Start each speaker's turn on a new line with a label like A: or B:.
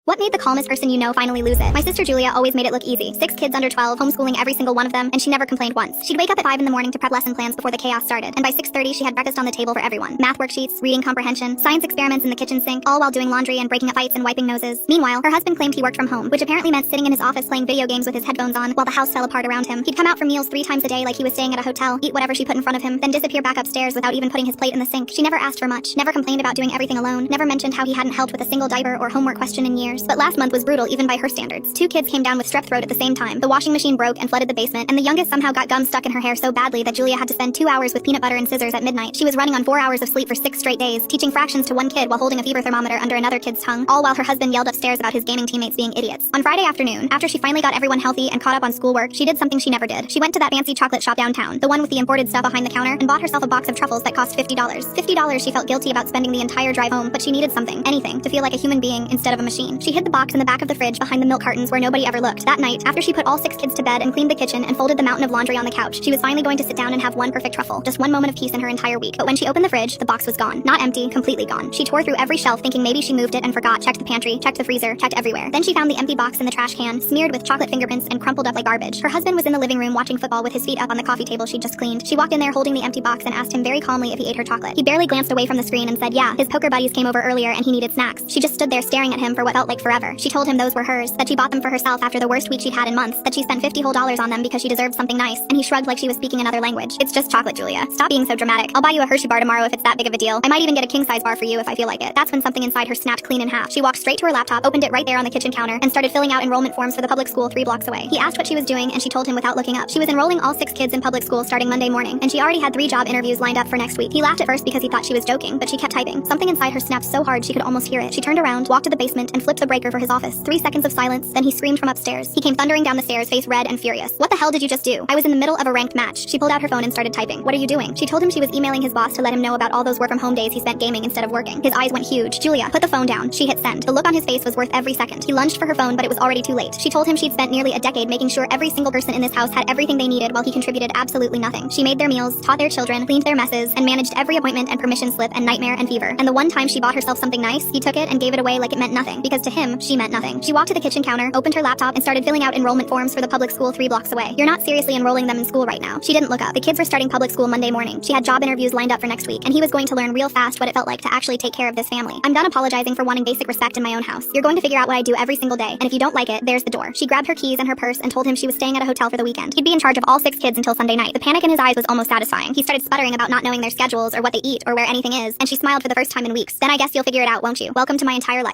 A: What made the calmest person you know finally lose it? My sister Julia always made it look easy. 6 kids under 12, homeschooling every single one of them, and she never complained once. She'd wake up at 5 in the morning to prep lesson plans before the chaos started, and by 6:30 she had breakfast on the table for everyone. Math worksheets, reading comprehension, science experiments in the kitchen sink, all while doing laundry and breaking up fights and wiping noses. Meanwhile, her husband claimed he worked from home, which apparently meant sitting in his office playing video games with his headphones on while the house fell apart around him. He'd come out for meals 3 times a day like he was staying at a hotel, eat whatever she put in front of him, then disappear back upstairs without even putting his plate in the sink. She never asked for much, never complained about doing everything alone, never mentioned how he hadn't helped with a single diaper or homework question in years. But last month was brutal even by her standards. 2 kids came down with strep throat at the same time. The washing machine broke and flooded the basement, and the youngest somehow got gum stuck in her hair so badly that Julia had to spend 2 hours with peanut butter and scissors at midnight. She was running on 4 hours of sleep for 6 straight days, teaching fractions to one kid while holding a fever thermometer under another kid's tongue, all while her husband yelled upstairs about his gaming teammates being idiots. On Friday afternoon, after she finally got everyone healthy and caught up on schoolwork, she did something she never did. She went to that fancy chocolate shop downtown, the one with the imported stuff behind the counter, and bought herself a box of truffles that cost $50. $50 she felt guilty about spending the entire drive home, but she needed something, anything, to feel like a human being instead of a machine. She hid the box in the back of the fridge behind the milk cartons where nobody ever looked. That night, after she put all 6 kids to bed and cleaned the kitchen and folded the mountain of laundry on the couch, she was finally going to sit down and have one perfect truffle, just one moment of peace in her entire week. But when she opened the fridge, the box was gone. Not empty, completely gone. She tore through every shelf thinking maybe she moved it and forgot, checked the pantry, checked the freezer, checked everywhere. Then she found the empty box in the trash can, smeared with chocolate fingerprints and crumpled up like garbage. Her husband was in the living room watching football with his feet up on the coffee table she'd just cleaned. She walked in there holding the empty box and asked him very calmly if he ate her chocolate. He barely glanced away from the screen and said yeah, his poker buddies came over earlier and he needed snacks. She just stood there staring at him for what felt like forever. She told him those were hers, that she bought them for herself after the worst week she'd had in months, that she spent $50 whole on them because she deserved something nice, and he shrugged like she was speaking another language. It's just chocolate, Julia. Stop being so dramatic. I'll buy you a Hershey bar tomorrow if it's that big of a deal. I might even get a king-size bar for you if I feel like it. That's when something inside her snapped clean in half. She walked straight to her laptop, opened it right there on the kitchen counter, and started filling out enrollment forms for the public school 3 blocks away. He asked what she was doing, and she told him without looking up. She was enrolling all 6 kids in public school starting Monday morning, and she already had 3 job interviews lined up for next week. He laughed at first because he thought she was joking, but she kept typing. Something inside her snapped so hard she could almost hear it. She turned around, walked to the basement, and flipped the breaker for his office. 3 seconds of silence, then he screamed from upstairs. He came thundering down the stairs, face red and furious. What the hell did you just do? I was in the middle of a ranked match. She pulled out her phone and started typing. What are you doing? She told him she was emailing his boss to let him know about all those work from home days he spent gaming instead of working. His eyes went huge. Julia, put the phone down. She hit send. The look on his face was worth every second. He lunged for her phone, but it was already too late. She told him she'd spent nearly a decade making sure every single person in this house had everything they needed while he contributed absolutely nothing. She made their meals, taught their children, cleaned their messes, and managed every appointment and permission slip and nightmare and fever. And the one time she bought herself something nice, he took it and gave it away like it meant nothing, because to him, she meant nothing. She walked to the kitchen counter, opened her laptop, and started filling out enrollment forms for the public school 3 blocks away. You're not seriously enrolling them in school right now. She didn't look up. The kids were starting public school Monday morning. She had job interviews lined up for next week, and he was going to learn real fast what it felt like to actually take care of this family. I'm done apologizing for wanting basic respect in my own house. You're going to figure out what I do every single day, and if you don't like it, there's the door. She grabbed her keys and her purse and told him she was staying at a hotel for the weekend. He'd be in charge of all 6 kids until Sunday night. The panic in his eyes was almost satisfying. He started sputtering about not knowing their schedules or what they eat or where anything is, and she smiled for the first time in weeks. Then I guess you'll figure it out, won't you? Welcome to my entire life.